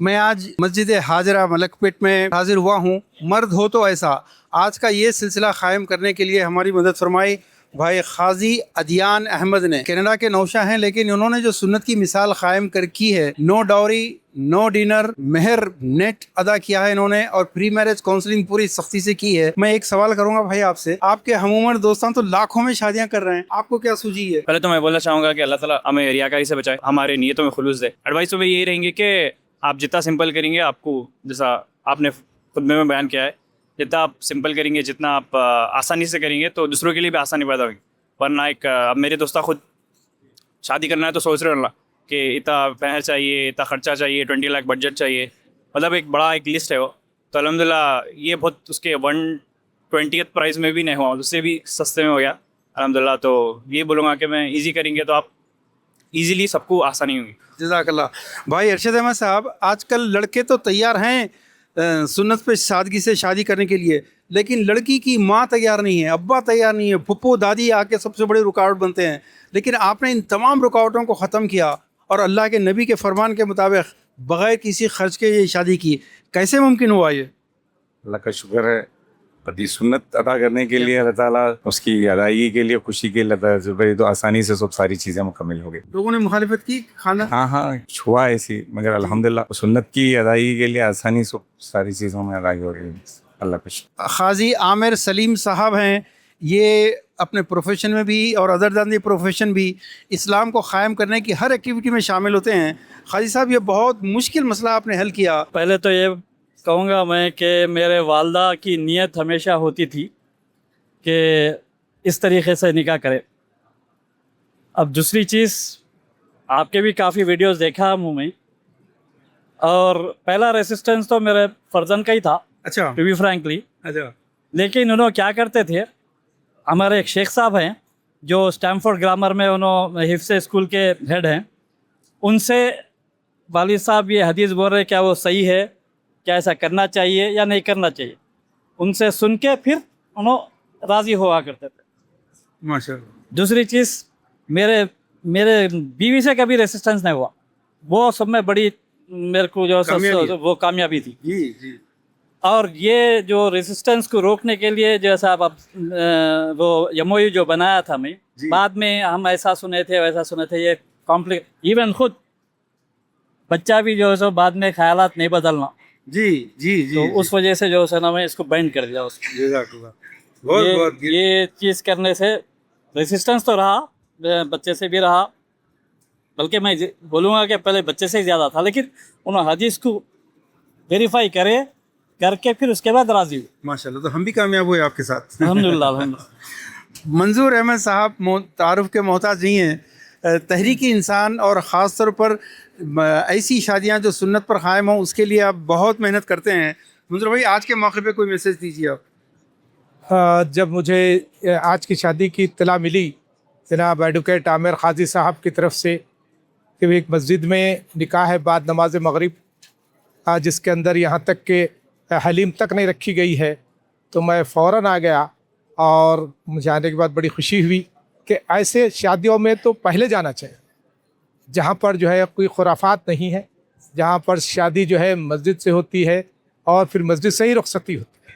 मैं आज मस्जिद हाजरा मलकपेट में हाजिर हुआ हूँ। मर्द हो तो ऐसा, आज का ये सिलसिला कायम करने के लिए हमारी मदद फरमाई भाई खाजी अदियान अहमद ने। कनाडा के नौशा हैं, लेकिन उन्होंने जो सुन्नत की मिसाल कायम कर की है, नो डाउरी, नो डिनर, मेहर नेट अदा किया है इन्होंने, और प्री मैरिज काउंसलिंग पूरी सख्ती से की है। मैं एक सवाल करूंगा भाई आपसे, आपके हम उम्र दोस्तान तो लाखों में शादियां कर रहे हैं, आपको क्या सूझी है? पहले तो मैं बोलना चाहूँगा कि अल्लाह ताला हमें रियाकारी से बचाए, हमारे नीयतों में खुलूस दे। एडवाइस तो यही रहेंगे कि आप जितना सिंपल करेंगे, आपको जैसा आपने खुद में बयान किया है, जितना आप सिंपल करेंगे, जितना आप आसानी से करेंगे, तो दूसरों के लिए भी आसानी पैदा होगी। वरना अब मेरे दोस्त खुद शादी करना है तो सोच रहे हो ना कि इतना पैसा चाहिए, इतना खर्चा चाहिए, 20 लाख बजट चाहिए, मतलब एक बड़ा एक लिस्ट है वो। तो अल्हम्दुलिल्लाह ये बहुत उसके 1/20 प्राइस में भी नहीं हुआ, उससे भी सस्ते में हो गया अल्हम्दुलिल्लाह। तो ये बोलूँगा कि मैं ईजी करेंगे तो आप ईज़िली सबको आसानी होगी। जज़ाकल्लाह। भाई अरशद अहमद साहब, आजकल लड़के तो तैयार हैं सुन्नत पे सादगी से शादी करने के लिए, लेकिन लड़की की माँ तैयार नहीं है, अब्बा तैयार नहीं है, फुप्पो दादी आके सबसे बड़े रुकावट बनते हैं। लेकिन आपने इन तमाम रुकावटों को ख़त्म किया और अल्लाह के नबी के फरमान के मुताबिक बग़ैर किसी खर्च के ये शादी की। कैसे मुमकिन हुआ ये? अल्लाह का शुक्र है, पति सुन्नत अदा करने के लिए अल्लाह ताला उसकी अदायगी के लिए, खुशी के लिए तो आसानी से सब सारी चीज़ें मुकम्मल हो गई। लोगों ने मुखालिफत की, खाना हाँ हुआ ऐसी, मगर अल्हम्दुलिल्लाह सुन्नत की अदायगी के लिए आसानी से सारी चीज़ों में अदायगी हो रही है, अल्लाह का शुक्र। खाजी आमिर सलीम साहब हैं, ये अपने प्रोफेशन में भी और अदर दैन दी प्रोफेशन भी इस्लाम को क़ायम करने की हर एक्टिविटी में शामिल होते हैं। खाजी साहब, ये बहुत मुश्किल मसला आपने हल किया। पहले तो ये कहूँगा मैं कि मेरे वालदा की नीयत हमेशा होती थी कि इस तरीक़े से निकाह करें। अब दूसरी चीज़, आपके भी काफ़ी वीडियोस देखा हूँ मैं, और पहला रेसिस्टेंस तो मेरे फर्जन का ही था, अच्छा, टू बी फ्रैंकली। अच्छा, लेकिन उन्होंने क्या करते थे, हमारे एक शेख साहब हैं जो स्टैमफोर्ड ग्रामर में उन्होंने हिफ्स स्कूल के हेड हैं, उनसे वालिद साहब ये हदीस बोल रहे क्या वो सही है, क्या ऐसा करना चाहिए या नहीं करना चाहिए, उनसे सुन के फिर उन्होंने राज़ी हुआ करते थे। माशाअल्लाह। दूसरी चीज़, मेरे बीवी से कभी रेसिस्टेंस नहीं हुआ, वो सब में बड़ी मेरे को जो वो कामयाबी थी जी जी। और ये जो रेसिस्टेंस को रोकने के लिए जैसा आप वो एमओयू जो बनाया था मैं, बाद में हम ऐसा सुने थे वैसा सुने थे, ये कॉम्प्लिक, इवन खुद बच्चा भी जो है सो बाद में ख्यालात नहीं बदलना जी जी जी, तो उस वजह से जो है ना मैं इसको बैंड कर दिया उसको। ये चीज़ करने से रेसिस्टेंस तो रहा, बच्चे से भी रहा, बल्कि मैं बोलूँगा कि पहले बच्चे से ही ज़्यादा था, लेकिन उन्होंने हदीस को वेरीफाई करके फिर उसके बाद राज़ी हुए। माशाल्लाह, तो हम भी कामयाब हुए आपके साथ। अल्हम्दुलिल्लाह। मंजूर अहमद साहब तारुफ के मोहताज नहीं हैं। तहरीकी इंसान और ख़ास तौर पर ऐसी शादियां जो सुन्नत पर क़ायम हों, उसके लिए आप बहुत मेहनत करते हैं। मंजूर भाई, आज के मौके पे कोई मैसेज दीजिए आप। जब मुझे आज की शादी की इत्तला मिली जनाब एडवोकेट आमिर खाजी साहब की तरफ से कि एक मस्जिद में निकाह है बाद नमाज मगरिब, जिसके अंदर यहाँ तक कि हलीम तक नहीं रखी गई है, तो मैं फ़ौरन आ गया और मुझे आने के बाद बड़ी खुशी हुई कि ऐसे शादियों में तो पहले जाना चाहिए जहाँ पर जो है कोई खुराफात नहीं है, जहाँ पर शादी जो है मस्जिद से होती है और फिर मस्जिद से ही रुखसती होती है।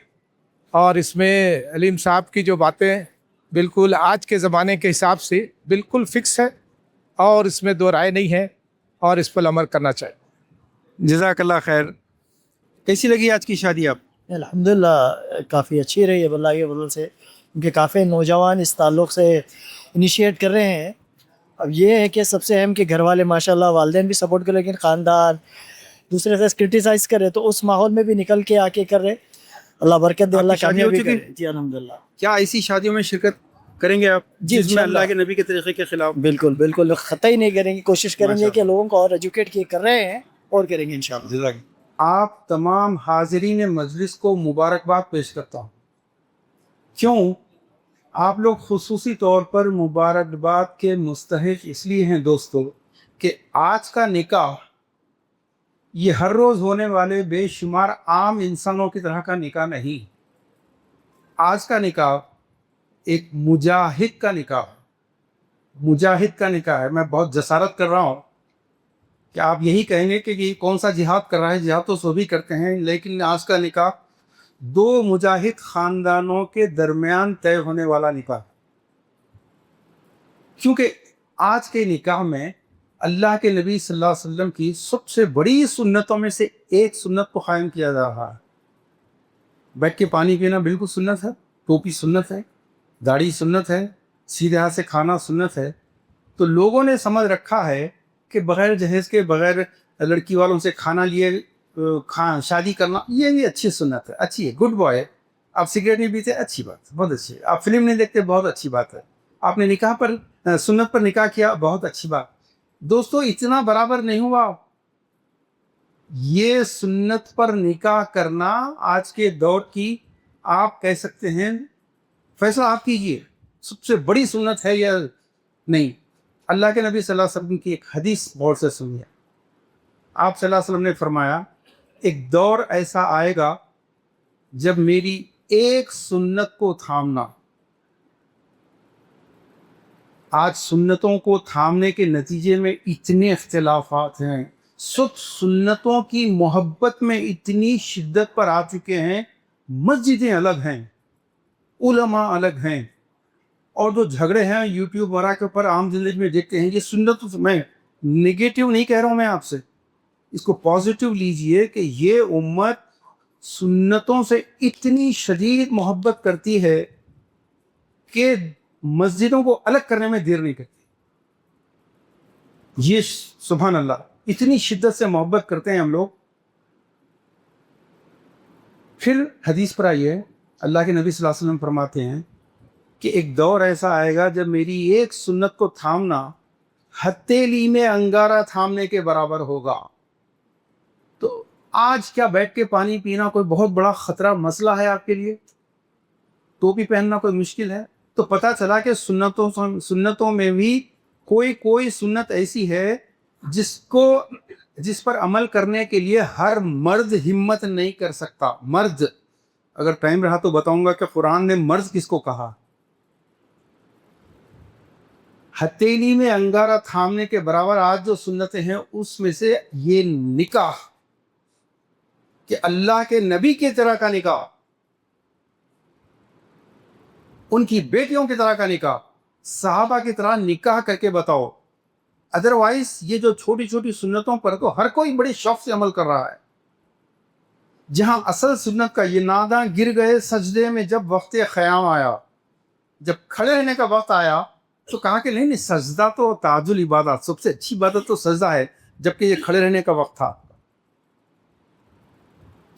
और इसमें अलीम साहब की जो बातें बिल्कुल आज के ज़माने के हिसाब से बिल्कुल फ़िक्स है और इसमें दो राय नहीं है और इस पर अमल करना चाहिए। जज़ाकल्लाह खैर। कैसी लगी आज की शादी आप? अल्हम्दुलिल्लाह काफ़ी अच्छी रही है अल्लाह के फज़ल से, क्योंकि काफ़ी नौजवान इस ताल्लुक़ से इनिशिएट कर रहे हैं। अब ये है कि सबसे अहम कि घर वाले माशाल्लाह वालिदैन भी सपोर्ट कर, लेकिन ख़ानदान दूसरे से क्रिटिसाइज़ करे तो उस माहौल में भी निकल के आके कर रहे। अल्लाह बरकत दे, अल्लाह कामयाबी करे। जी अल्हम्दुलिल्लाह। क्या ऐसी शादियों में शिरकत करेंगे आप जिसमें अल्लाह के नबी के तरीक़े के ख़िलाफ़? बिल्कुल बिल्कुल ख़तई नहीं करेंगे, कोशिश करेंगे कि लोगों को और एजुकेट किए कर रहे हैं और करेंगे इंशाअल्लाह। आप तमाम हाज़रीन मजलिस को मुबारकबाद पेश करता हूँ। क्यों? आप लोग खुसूसी तौर पर मुबारकबाद के मुस्तहिक़ इसलिए हैं दोस्तों कि आज का निकाह ये हर रोज़ होने वाले बेशुमार आम इंसानों की तरह का निकाह नहीं। आज का निकाह एक मुजाहिद का निकाह है, मुजाहिद का निकाह है। मैं बहुत जसारत कर रहा हूँ کہ آپ یہی کہیں گے کہ یہ کون سا جہاد کر رہا ہے؟ جہاد تو سبھی کرتے ہیں، لیکن آج کا نکاح دو مجاہد خاندانوں کے درمیان طے ہونے والا نکاح، کیونکہ آج کے نکاح میں اللہ کے نبی صلی اللہ علیہ وسلم کی سب سے بڑی سنتوں میں سے ایک سنت کو قائم کیا جا رہا ہے۔ بیٹھ کے پانی پینا بالکل سنت ہے، ٹوپی سنت ہے، داڑھی سنت ہے، سیدھے ہاتھ سے کھانا سنت ہے۔ تو لوگوں نے سمجھ رکھا ہے کہ بغیر جہیز کے، بغیر لڑکی والوں سے کھانا لیے شادی کرنا یہ اچھی سنت ہے، اچھی ہے، گڈ بوائے۔ آپ سگریٹ نہیں پیتے، اچھی بات، بہت اچھی ہے۔ آپ فلم نہیں دیکھتے، بہت اچھی بات ہے۔ آپ نے نکاح پر سنت پر نکاح کیا، بہت اچھی بات۔ دوستو اتنا برابر نہیں ہوا۔ یہ سنت پر نکاح کرنا آج کے دور کی، آپ کہہ سکتے ہیں، فیصلہ آپ کیجئے، سب سے بڑی سنت ہے یا نہیں۔ اللہ کے نبی صلی اللہ علیہ وسلم کی ایک حدیث غور سے سنیے۔ آپ صلی اللہ علیہ وسلم نے فرمایا ایک دور ایسا آئے گا جب میری ایک سنت کو تھامنا، آج سنتوں کو تھامنے کے نتیجے میں اتنے اختلافات ہیں، سب سنتوں کی محبت میں اتنی شدت پر آ چکے ہیں، مسجدیں الگ ہیں، علماء الگ ہیں، اور جو جھگڑے ہیں یوٹیوب وغیرہ کے اوپر عام زندگی میں دیکھتے ہیں۔ یہ سنت، میں نگیٹو نہیں کہہ رہا ہوں، میں آپ سے اس کو پازیٹیو لیجئے کہ یہ امت سنتوں سے اتنی شدید محبت کرتی ہے کہ مسجدوں کو الگ کرنے میں دیر نہیں کرتی۔ یہ سبحان اللہ، اتنی شدت سے محبت کرتے ہیں ہم لوگ۔ پھر حدیث پر آئیے، اللہ کے نبی صلی اللہ علیہ وسلم فرماتے ہیں کہ ایک دور ایسا آئے گا جب میری ایک سنت کو تھامنا ہتھیلی میں انگارہ تھامنے کے برابر ہوگا۔ تو آج کیا بیٹھ کے پانی پینا کوئی بہت بڑا خطرہ مسئلہ ہے آپ کے لیے؟ ٹوپی پہننا کوئی مشکل ہے؟ تو پتہ چلا کہ سنتوں میں بھی کوئی سنت ایسی ہے جس پر عمل کرنے کے لیے ہر مرد ہمت نہیں کر سکتا۔ مرد، اگر ٹائم رہا تو بتاؤں گا کہ قرآن نے مرد کس کو کہا۔ ہتھیلی میں انگارہ تھامنے کے برابر آج جو سنتیں ہیں اس میں سے یہ نکاح، کہ اللہ کے نبی کی طرح کا نکاح، ان کی بیٹیوں کی طرح کا نکاح، صحابہ کی طرح نکاح کر کے بتاؤ۔ ادروائز یہ جو چھوٹی چھوٹی سنتوں پر تو ہر کوئی بڑے شوق سے عمل کر رہا ہے، جہاں اصل سنت کا یہ ناداں گر گئے سجدے میں جب وقت قیام آیا، جب کھڑے رہنے کا وقت آیا تو کہا کہ نہیں، سجدہ تو تاج العبادات، سب سے اچھی عبادت تو سجدہ ہے، جبکہ یہ کھڑے رہنے کا وقت تھا۔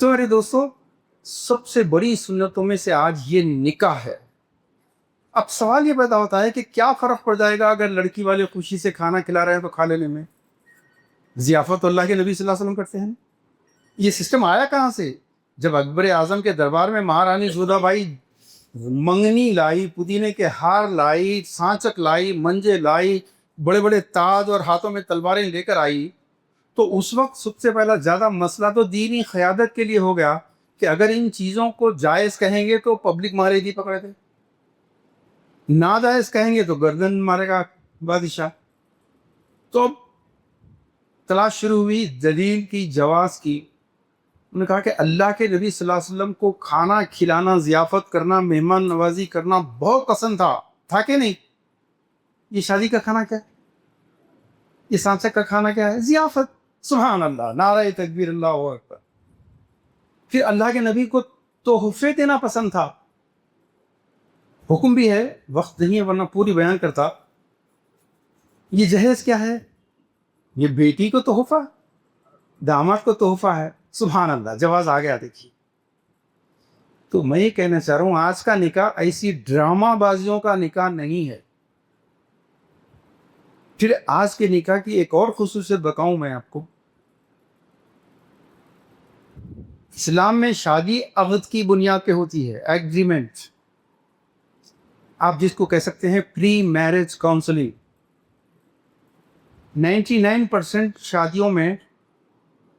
تو میرے دوستو، سب سے بڑی سنتوں میں سے آج یہ نکاح ہے۔ اب سوال یہ پیدا ہوتا ہے کہ کیا فرق پڑ جائے گا اگر لڑکی والے خوشی سے کھانا کھلا رہے ہیں تو کھا لینے میں؟ ضیافت اللہ کے نبی صلی اللہ علیہ وسلم کرتے ہیں۔ یہ سسٹم آیا کہاں سے؟ جب اکبر اعظم کے دربار میں مہارانی زودہ بائی منگنی لائی، پودینے کے ہار لائی، سانچک لائی، منجے لائی، بڑے بڑے تاج اور ہاتھوں میں تلواریں لے کر آئی، تو اس وقت سب سے پہلا زیادہ مسئلہ تو دینی قیادت کے لیے ہو گیا کہ اگر ان چیزوں کو جائز کہیں گے تو پبلک مارے گی پکڑے تھے، ناجائز کہیں گے تو گردن مارے گا بادشاہ۔ تو اب تلاش شروع ہوئی دلیل کی، جواز کی۔ انہوں نے کہا کہ اللہ کے نبی صلی اللہ علیہ وسلم کو کھانا کھلانا، ضیافت کرنا، مہمان نوازی کرنا بہت پسند تھا کہ نہیں؟ یہ شادی کا کھانا کیا ہے؟ یہ سانچک کا کھانا کیا ہے؟ ضیافت۔ سبحان اللہ، نعرہ تکبیر، اللہ اکبر۔ پھر اللہ کے نبی کو تحفے دینا پسند تھا۔ حکم بھی ہے، وقت نہیں ہے ورنہ پوری بیان کرتا۔ یہ جہیز کیا ہے؟ یہ بیٹی کو تحفہ، داماد کو تحفہ ہے۔ سبحان اللہ، جواز آ گیا۔ دیکھیے، تو میں یہ کہنا چاہ رہا ہوں آج کا نکاح ایسی ڈرامہ بازیوں کا نکاح نہیں ہے۔ پھر آج کے نکاح کی ایک اور خصوصیت بتاؤں میں آپ کو۔ اسلام میں شادی عقد کی بنیاد پہ ہوتی ہے، ایگریمنٹ، آپ جس کو کہہ سکتے ہیں پری میرج کاؤنسلنگ۔ 99% شادیوں میں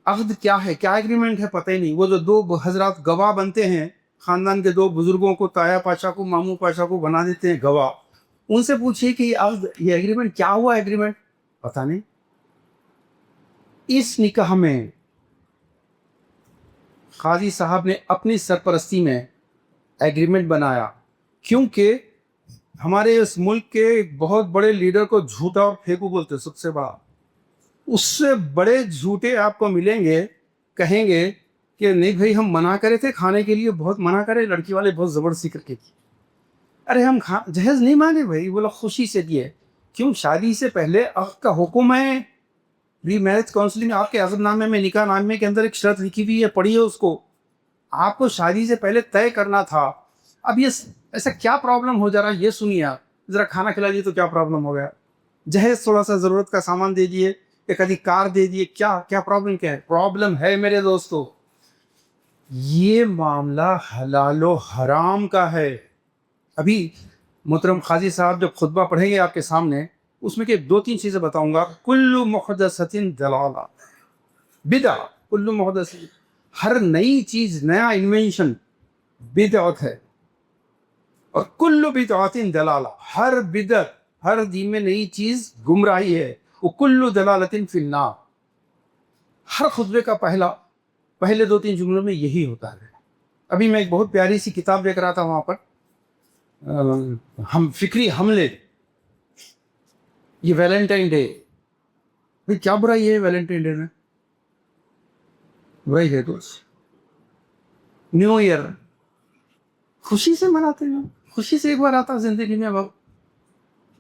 عقد کیا ہے، کیا ایگریمنٹ ہے، پتہ ہی نہیں۔ وہ جو دو حضرات گواہ بنتے ہیں، خاندان کے دو بزرگوں کو، تایا پاشا کو، ماموں پاشا کو بنا دیتے ہیں گواہ، ان سے پوچھیے کہ یہ عقد، یہ ایگریمنٹ کیا ہوا، ایگریمنٹ پتہ نہیں۔ इस निकाह में काजी साहब ने अपनी सरपरस्ती में एग्रीमेंट बनाया, क्योंकि हमारे इस मुल्क के एक बहुत बड़े लीडर को झूठा और फेंकू बोलते सबसे बड़ा, उससे बड़े झूठे आपको मिलेंगे, कहेंगे कि नहीं भाई हम मना करे थे खाने के लिए, बहुत मना करे, लड़की वाले बहुत ज़बरदस्ती करके की, अरे हम जहेज़ नहीं मांगे भाई, बोला खुशी से दिए। क्यों? शादी से पहले आपका हुक्म है, प्री मैरिज काउंसलिंग आपके अज़मनामे में, निकाह नामे के अंदर एक शर्त लिखी हुई है, पढ़िए उसको, आपको शादी से पहले तय करना था। अब ये ऐसा क्या प्रॉब्लम हो जा रहा है ये सुनिए आप, ज़रा खाना खिला दिए तो क्या प्रॉब्लम हो गया, जहेज़ थोड़ा सा ज़रूरत का सामान दे दिए, एक आधी कार दे दिए, क्या क्या प्रॉब्लम क्या है? प्रॉब्लम है मेरे दोस्तों, ये मामला हलालो हराम का है। अभी मोहतरम काजी साहब जब खुतबा पढ़ेंगे आपके सामने, उसमें के 2-3 चीज़ें बताऊंगा। कुल्लु मुहदसतिन दलाला बिदा, कुल्लु मुहदसतिन, हर नई चीज़, नया इन्वेंशन बिदअत है, और कुल्लु बिदअतिन दलाला, हर बिदअत, हर दीन में नई चीज़ गुमराही है, वो कुल्लु दलालतिन फिन्नार। हर खुतबे का पहले 2-3 जुमलों में यही होता है। अभी मैं एक बहुत प्यारी सी किताब देख रहा था वहाँ पर, हम फिक्री हमले, ये वैलेंटाइन डे, भाई क्या बुराई है वैलेंटाइन डे में? बुराई है दोस्त। न्यू ईयर खुशी से मनाते हैं, खुशी से एक बार आता जिंदगी में। अब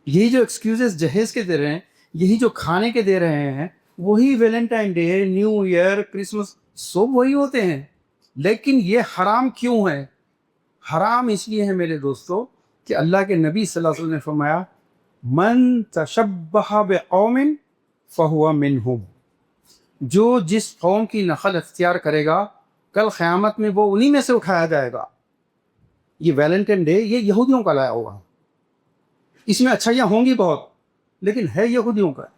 यही जो एक्सक्यूजेस जहेज के दे रहे हैं, यही जो खाने के दे रहे हैं, वही Valentine day, new year, Christmas सब वही होते हैं। लेकिन ये हराम क्यों है? हराम इसलिए है मेरे दोस्तों कि अल्लाह के नबी सल्लल्लाहु अलैहि वसल्लम ने फरमाया, मन तशब्बह बिकौमिन फहुवा मिनहुम, जो जिस कौम की नकल अख्तियार करेगा, कल क़यामत में वो उन्हीं में से उठाया जाएगा। ये वैलेंटाइन डे ये यहूदियों का लाया हुआ, इसमें अच्छाइयाँ होंगी बहुत, लेकिन है यहूदियों का।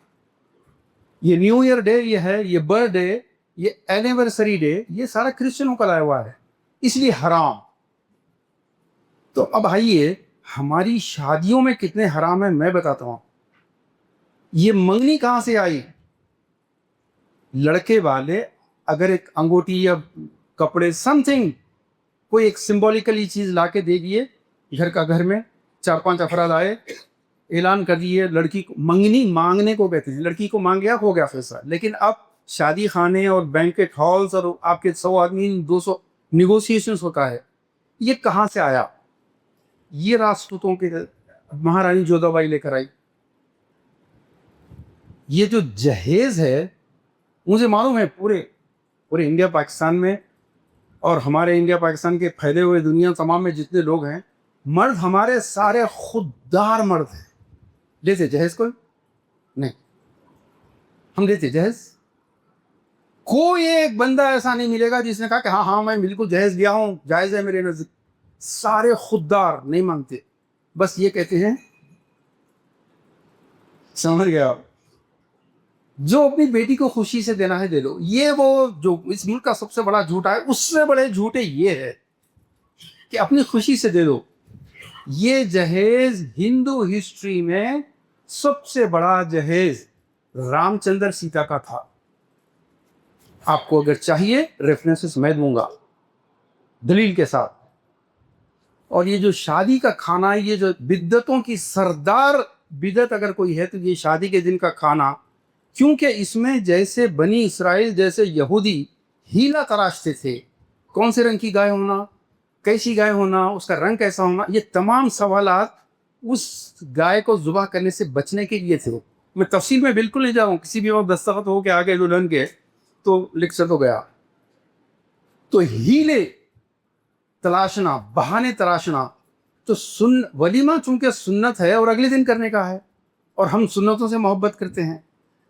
ये न्यू ईयर डे ये है, ये बर्थडे, ये एनिवर्सरी डे, ये सारा क्रिश्चियनों का लाया हुआ है, इसलिए हराम। तो अब आइए, हमारी शादियों में कितने हराम है मैं बताता हूँ। ये मंगनी कहाँ से आई? लड़के वाले अगर एक अंगूठी या कपड़े, समथिंग, कोई एक सिंबॉलिकली चीज़ ला के दे दिए, घर का घर में 4-5 अफराद आए, ऐलान कर दिए, लड़की को मंगनी मांगने को कहते हैं, लड़की को मांग गया, हो गया फैसला। लेकिन अब शादी खाने और बैंकेट हॉल्स और आपके 100 आदमी 200 निगोशिएशंस होता है, ये कहाँ से आया? ये राजपूतों के महारानी जोधाबाई लेकर आई। ये जो जहेज है, मुझे मालूम है पूरे इंडिया पाकिस्तान में, और हमारे इंडिया पाकिस्तान के फैले हुए दुनिया तमाम में जितने लोग हैं, मर्द हमारे सारे खुददार मर्द हैं। लेते जहेज कोई नहीं, हम लेते जहेज। कोई एक बंदा ऐसा नहीं मिलेगा जिसने कहा कि हाँ हाँ मैं बिल्कुल जहेज लिया हूँ, जायज़ है मेरे नज़दीक। सारे खुददार नहीं मांगते, बस ये कहते हैं, समझ गया आप, जो अपनी बेटी को खुशी से देना है दे लो। ये वो जो इस मुल्क का सबसे बड़ा झूठा है, उससे बड़े झूठे ये है कि अपनी खुशी से दे दो। ये जहेज हिंदू हिस्ट्री में सबसे बड़ा जहेज रामचंद्र सीता का था। आपको अगर चाहिए रेफरेंसेस मैं दूंगा दलील के साथ। और ये जो शादी का खाना, ये जो बिद्दतों की सरदार बिदत अगर कोई है तो ये शादी के दिन का खाना, क्योंकि इसमें जैसे बनी इसराइल जैसे यहूदी हीला तराशते थे, कौन से रंग की गाय होना, कैसी गाय होना, उसका रंग कैसा होना, ये तमाम सवालात उस गाय को ज़ुबह करने से बचने के लिए थे। मैं तफसील में बिल्कुल नहीं जाऊँ, किसी भी वक्त दस्तखत हो के आगे दुल्हन के तो लिख से तो गया। तो हीले तलाशना, बहाने तलाशना, तो वलीमा चूंकि सुन्नत है और अगले दिन करने का है, और हम सुन्नतों से मोहब्बत करते हैं,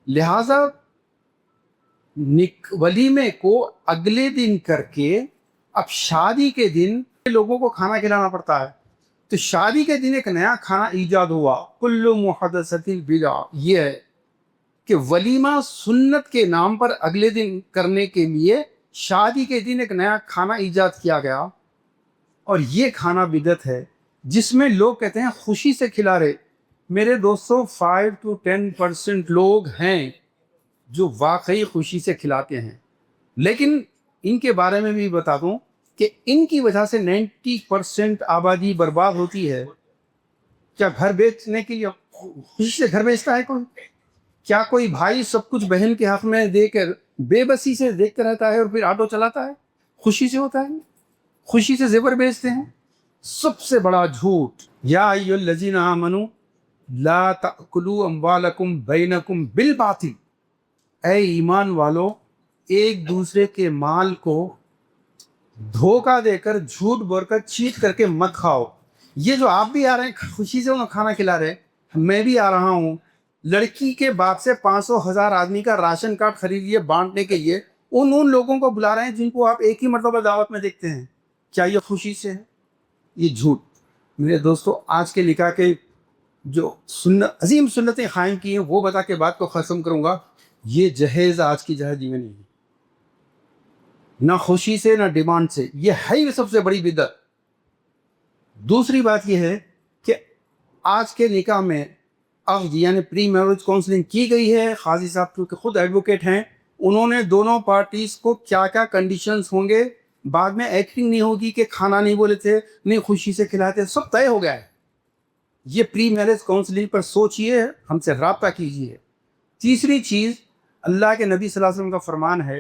लिहाजा वलीमे को अगले दिन करके अब शादी के दिन लोगों को खाना खिलाना पड़ता है। तो शादी के दिन एक नया खाना ईजाद हुआ, कुल्लु मुहद्दसतिन बिदा। ये है कि वलीमा सुन्नत के नाम पर अगले दिन करने के लिए शादी के दिन एक नया खाना ईजाद किया गया, और ये खाना बिदत है जिसमें लोग कहते हैं खुशी से खिला रहे। मेरे दोस्तों 5 to 10% लोग हैं جو واقعی خوشی سے کھلاتے ہیں. لیکن ان کے بارے میں بھی بتا دوں کہ ان کی وجہ سے 90% آبادی برباد ہوتی ہے. کیا گھر بیچنے کے لیے خوشی سے گھر بیچتا ہے کوئی؟ کیا کوئی بھائی سب کچھ بہن کے حق میں دے کر بے بسی سے دیکھتا رہتا ہے اور پھر آٹو چلاتا ہے؟ خوشی سے ہوتا ہے؟ خوشی سے زیور بیچتے ہیں؟ سب سے بڑا جھوٹ. یا ایھا الذین آمنوا لا تأکلوا اموالکم بینکم بالباطل. اے ایمان والو، ایک دوسرے کے مال کو دھوکہ دے کر، جھوٹ بول کر، چیٹ کر کے مت کھاؤ. یہ جو آپ بھی آ رہے ہیں خوشی سے انہیں کھانا کھلا رہے، میں بھی آ رہا ہوں. لڑکی کے باپ سے 500,000 آدمی کا راشن کارڈ خرید لیے بانٹنے کے لیے، ان لوگوں کو بلا رہے ہیں جن کو آپ ایک ہی مرتبہ دعوت میں دیکھتے ہیں. کیا یہ خوشی سے ہے؟ یہ جھوٹ. میرے دوستو، آج کے نکاح کے جو عظیم سنتیں قائم کی ہیں وہ بتا کے بات کو ختم کروں گا. یہ جہیز آج کی جہیزی میں نہیں ہے، نہ خوشی سے نہ ڈیمانڈ سے. یہ ہے ہی سب سے بڑی بدعت. دوسری بات یہ ہے کہ آج کے نکاح میں عقد یعنی پری میرج کاؤنسلنگ کی گئی ہے. قاضی صاحب کیونکہ خود ایڈوکیٹ ہیں، انہوں نے دونوں پارٹیز کو کیا کیا کنڈیشنز ہوں گے، بعد میں ایکٹنگ نہیں ہوگی کہ کھانا نہیں بولے تھے، نہیں خوشی سے کھلاتے، سب طے ہو گیا ہے. یہ پری میرج کاؤنسلنگ پر سوچئے، ہم سے رابطہ کیجئے. تیسری چیز، اللہ کے نبی صلی اللہ علیہ وسلم کا فرمان ہے،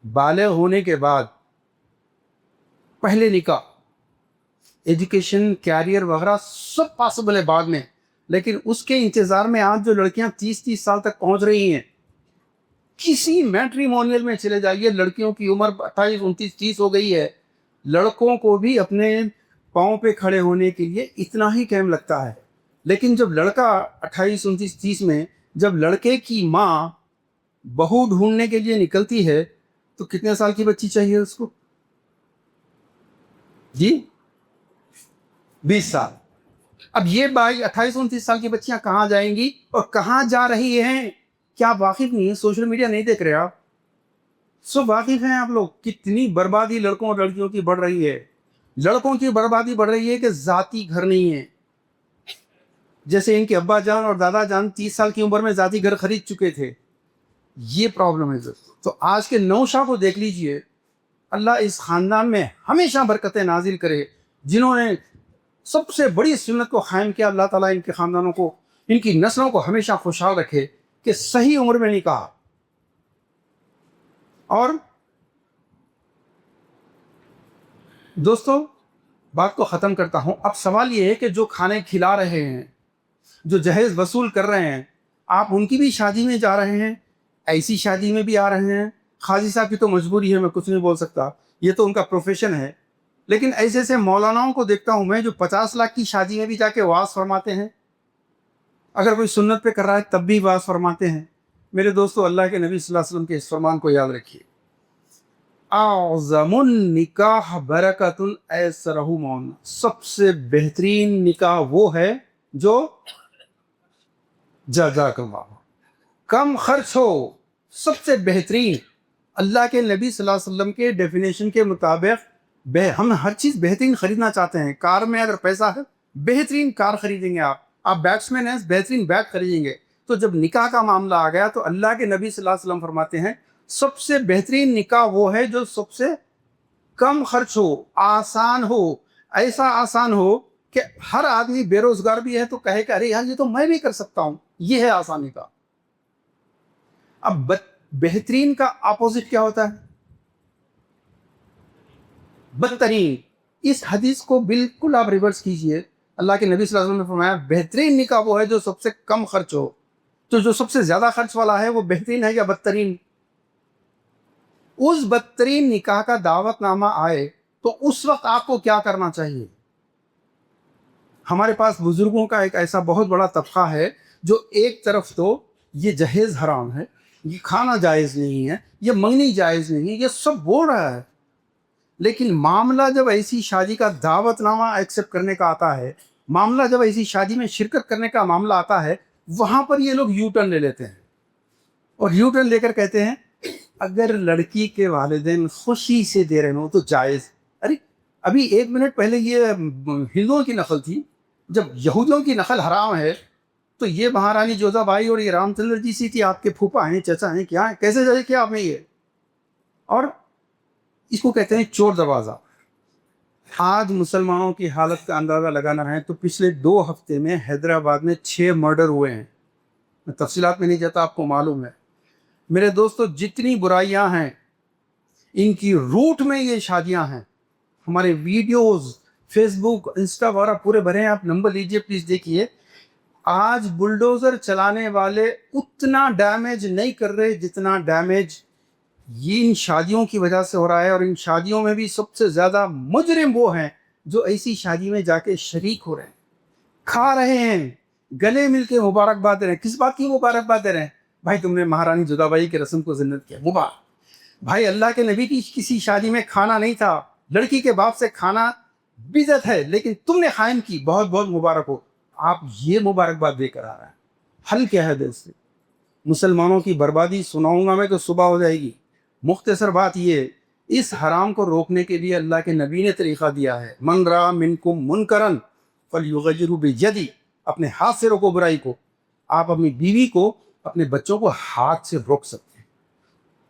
بالغ ہونے کے بعد پہلے نکاح، ایجوکیشن، کیریئر وغیرہ سب پاسبل ہے بعد میں، لیکن اس کے انتظار میں آج جو لڑکیاں 30 سال تک پہنچ رہی ہیں، کسی میٹریمونیل میں چلے جائیے، لڑکیوں کی عمر 28 29 30 ہو گئی ہے. لڑکوں کو بھی اپنے پاؤں پہ کھڑے ہونے کے لیے اتنا ہی ٹائم لگتا ہے. لیکن جب لڑکا 28 29 30 میں جب لڑکے کی ماں بہو ڈھونڈنے کے لیے نکلتی ہے تو کتنے سال کی بچی چاہیے اس کو؟ جی 20 سال. اب یہ 28 29 سال کی بچیاں کہاں جائیں گی اور کہاں جا رہی ہیں؟ کیا آپ واقف نہیں ہیں؟ سوشل میڈیا نہیں دیکھ رہے آپ؟ سب واقف ہیں آپ لوگ. کتنی بربادی لڑکوں اور لڑکیوں کی بڑھ رہی ہے. لڑکوں کی بربادی بڑھ رہی ہے کہ ذاتی گھر نہیں ہے. جیسے ان کے ابا جان اور دادا جان 30 سال کی عمر میں ذاتی گھر خرید چکے تھے. یہ پرابلم ہے. تو آج کے نوشا کو دیکھ لیجئے. اللہ اس خاندان میں ہمیشہ برکتیں نازل کرے. جنہوں نے سب سے بڑی سنت کو قائم کیا، اللہ تعالیٰ ان کے خاندانوں کو، ان کی نسلوں کو ہمیشہ خوشحال رکھے کہ صحیح عمر میں نکاح. اور دوستو، بات کو ختم کرتا ہوں. اب سوال یہ ہے کہ جو کھانے کھلا رہے ہیں، جو جہیز وصول کر رہے ہیں، آپ ان کی بھی شادی میں جا رہے ہیں، ایسی شادی میں بھی آ رہے ہیں. قاضی صاحب کی تو مجبوری ہے، میں کچھ نہیں بول سکتا، یہ تو ان کا پروفیشن ہے. لیکن ایسے ایسے مولاناؤں کو دیکھتا ہوں میں جو 50 لاکھ کی شادی میں بھی جا کے وعظ فرماتے ہیں. اگر کوئی سنت پہ کر رہا ہے تب بھی وعظ فرماتے ہیں. میرے دوستو، اللہ کے نبی صلی اللہ علیہ وسلم کے اس فرمان کو یاد رکھیے، اعظم النکاح برکۃ ایسرہ مؤن. سب سے بہترین نکاح وہ ہے جو جزاک اللہ کم خرچ ہو. سب سے بہترین اللہ کے نبی صلی اللہ علیہ وسلم کے ڈیفینیشن کے مطابق ہم ہر چیز بہترین خریدنا چاہتے ہیں. کار میں اگر پیسہ ہے بہترین کار خریدیں گے. آپ بیٹسمین ہیں، بہترین بیٹ خریدیں گے. تو جب نکاح کا معاملہ آ گیا تو اللہ کے نبی صلی اللہ علیہ وسلم فرماتے ہیں سب سے بہترین نکاح وہ ہے جو سب سے کم خرچ ہو، آسان ہو. ایسا آسان ہو کہ ہر آدمی بے روزگار بھی ہے تو کہے کہ ارے یار یہ تو میں بھی کر سکتا ہوں. یہ ہے آسان نکاح. اب بہترین کا اپوزٹ کیا ہوتا ہے؟ بدترین. اس حدیث کو بالکل آپ ریورس کیجئے. اللہ کے نبی صلی اللہ علیہ وسلم نے فرمایا بہترین نکاح وہ ہے جو سب سے کم خرچ ہو. تو جو سب سے زیادہ خرچ والا ہے وہ بہترین ہے یا بدترین؟ اس بدترین نکاح کا دعوت نامہ آئے تو اس وقت آپ کو کیا کرنا چاہیے؟ ہمارے پاس بزرگوں کا ایک ایسا بہت بڑا طبقہ ہے جو ایک طرف تو یہ جہیز حرام ہے، یہ کھانا جائز نہیں ہے، یہ منگنی جائز نہیں ہے، یہ سب بول رہا ہے. لیکن معاملہ جب ایسی شادی کا دعوت نامہ ایکسیپٹ کرنے کا آتا ہے، معاملہ جب ایسی شادی میں شرکت کرنے کا معاملہ آتا ہے، وہاں پر یہ لوگ یو ٹرن لے لیتے ہیں. اور یو ٹرن لے کر کہتے ہیں اگر لڑکی کے والدین خوشی سے دے رہے ہوں تو جائز. ارے ابھی 1 منٹ پہلے یہ ہندوؤں کی نقل تھی. جب یہودیوں کی نقل حرام ہے तो ये महारानी जोधाबाई और ये रामचंद्र जी सी थी, आपके फूफा हैं, चचा हैं, क्या है, कैसे जाए क्या आपने ये। और इसको कहते हैं चोर दरवाज़ा। आज मुसलमानों की हालत का अंदाज़ा लगाना है तो पिछले 2 हफ्ते में हैदराबाद में 6 मर्डर हुए हैं। मैं तफसीलात में नहीं जाता, आपको मालूम है। मेरे दोस्तों, जितनी बुराइयां हैं इनकी रूट में ये शादियां हैं। हमारे वीडियोस फेसबुक इंस्टा वगैरह पूरे भरे हैं, आप नंबर लीजिए प्लीज़ देखिए। आज बुलडोज़र चलाने वाले उतना डैमेज नहीं कर रहे जितना डैमेज ये इन शादियों की वजह से हो रहा है। और इन शादियों में भी सबसे ज़्यादा मुजरिम वो हैं जो ऐसी शादी में जाके शरीक हो रहे हैं, खा रहे हैं, गले मिल के मुबारकबाद दे रहे हैं। किस बात की मुबारकबाद दे रहे हैं? भाई तुमने महारानी जोधाबाई के रस्म को जिन्नत किया, मुबारक। भाई अल्लाह के नबी की किसी शादी में खाना नहीं था, लड़की के बाप से खाना बिदअत है, लेकिन तुमने कायम की, बहुत बहुत मुबारक हो। आप ये मुबारकबाद देकर आ रहा है। हल क्या है दिल से? मुसलमानों की बर्बादी सुनाऊंगा मैं तो सुबह हो जाएगी। मुख्तसर बात ये, इस हराम को रोकने के लिए अल्लाह के नबी ने तरीक़ा दिया है। मन रा मिनकुम मुनकरन फलयुग़य्यिरहु बियदी, अपने हाथ से रोको बुराई को। आप अपनी बीवी को, अपने बच्चों को हाथ से रोक सकते हैं,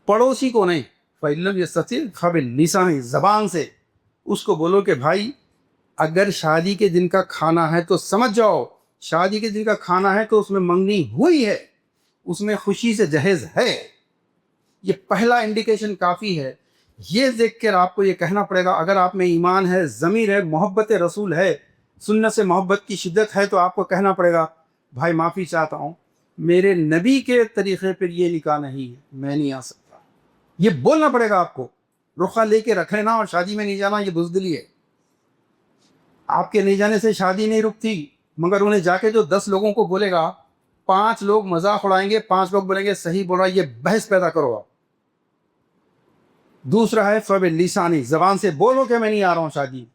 पड़ोसी को नहीं। फ़इल्लम यस्तति फ़बिलिसानी, ज़बान से उसको बोलो कि भाई अगर शादी के दिन का खाना है तो समझ जाओ शादी के दिन का खाना है तो उसमें मंगनी हुई है, उसमें खुशी से जहेज़ है। ये पहला इंडिकेशन काफ़ी है। ये देख कर आपको ये कहना पड़ेगा, अगर आप में ईमान है, ज़मीर है, मोहब्बत रसूल है, सुन्नत से मोहब्बत की शिद्दत है, तो आपको कहना पड़ेगा भाई माफ़ी चाहता हूँ, मेरे नबी के तरीक़े पर ये निकाह नहीं है, मैं नहीं आ सकता। ये बोलना पड़ेगा आपको। रुखा लेके रख लेना और शादी में नहीं जाना, ये बुज़दिली है। आपके नहीं जाने से शादी नहीं रुकती, मगर उन्हें जाके जो 10 लोगों को बोलेगा, 5 लोग मजाक उड़ाएंगे, 5 लोग बोलेंगे सही बोल रहा है, ये बहस पैदा करो आप। दूसरा है फ़बिलिसानी, ज़बान से बोलो कि मैं नहीं आ रहा हूँ शादी।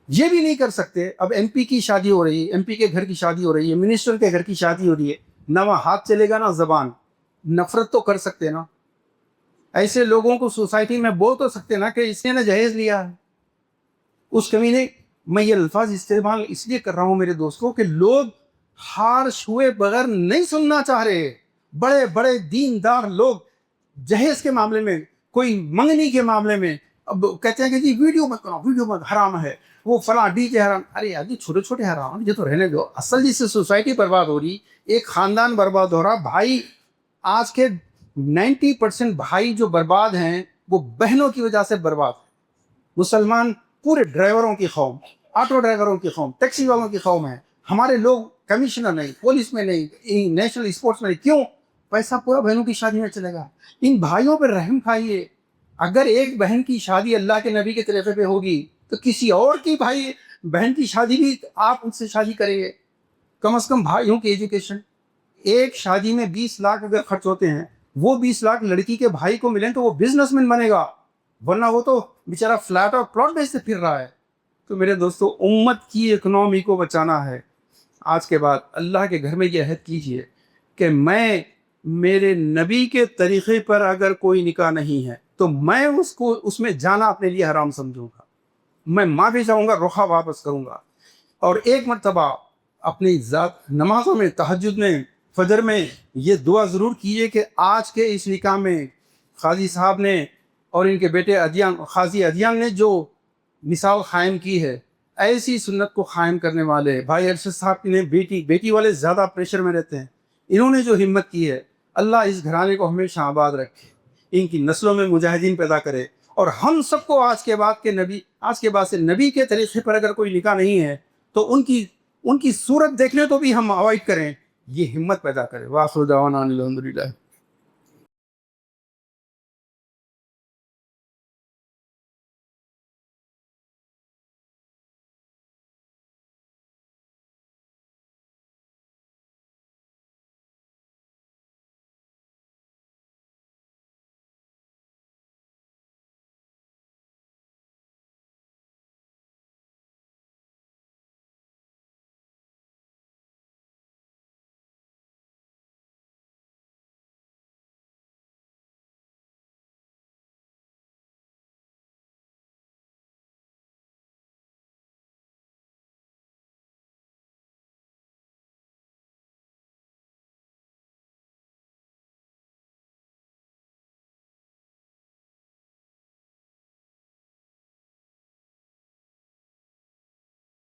ये भी नहीं कर सकते। अब MP की शादी हो रही है, MP के घर की शादी हो रही है, मिनिस्टर के घर की शादी हो रही है, ना वहाँ हाथ चलेगा ना ज़बान। नफ़रत तो कर सकते ना, ऐसे लोगों को सोसाइटी में बोल तो सकते ना कि इसने ना जहेज़ लिया है। उस कमीने, मैं ये अल्फाज इस्तेमाल इसलिए कर रहा हूँ मेरे दोस्तों कि लोग हार्श हुए बगैर नहीं सुनना चाह रहे। बड़े बड़े दीनदार लोग जहेज़ के मामले में, कोई मंगनी के मामले में अब कहते हैं कि जी वीडियो मत करो, वीडियो मत, हराम है, वो फला डीजे हराम। अरे यार ये छोटे छोटे हराम, ये तो रहने दो। असल जिससे सोसाइटी बर्बाद हो रही, एक ख़ानदान बर्बाद हो रहा। भाई आज के 90% भाई जो बर्बाद हैं वो बहनों की वजह से बर्बाद है। मुसलमान पूरे ड्राइवरों की कौम, ऑटो ड्राइवरों की कौम, टैक्सी वालों की कौम है। हमारे लोग कमिश्नर नहीं, पुलिस में नहीं, नेशनल स्पोर्ट्स में नहीं। क्यों? पैसा पूरा बहनों की शादी में चलेगा। इन भाइयों पर रहम खाइए। अगर एक बहन की शादी अल्लाह के नबी के तरीक़े पे होगी तो किसी और की भाई बहन की शादी भी आप उनसे शादी करेंगे। कम से कम भाइयों की एजुकेशन, एक शादी में 20 लाख अगर खर्च होते हैं, वो 20 लाख लड़की के भाई को मिलें तो वो बिजनेसमैन बनेगा, वरना वो तो बेचारा फ्लैट और प्लॉट बेचते फिर रहा है। तो मेरे दोस्तों, उम्मत की इकनॉमी को बचाना है। आज के बाद अल्लाह के घर में ये अहद कीजिए कि मैं, मेरे नबी के तरीक़े पर अगर कोई निकाह नहीं है तो मैं उसको, उसमें जाना अपने लिए हराम समझूंगा। मैं माफ़ी चाहूँगा, रुखा वापस करूँगा। और एक मरतबा अपनी ज़ात नमाज़ों में, तहज्जुद में, फजर में ये दुआ ज़रूर कीजिए कि आज के इस निकाह में काजी साहब ने और इनके बेटे अदियान, काजी अदियान ने जो मिसाल क़ायम की है, ऐसी सुन्नत को क़ायम करने वाले भाई अरशद साहब ने, बेटी वाले ज़्यादा प्रेशर में रहते हैं, इन्होंने जो हिम्मत की है, अल्लाह इस घराने को हमेशा आबाद रखे, इनकी नस्लों में मुजाहिदीन पैदा करे। और हम सबको आज के बाद से नबी के तरीक़े पर अगर कोई निकाह नहीं है तो उनकी सूरत देखने तो भी हम अवॉइड करें, ये हिम्मत पैदा करें। वाखिर दावाना अनिल हम्दुलिल्लाह।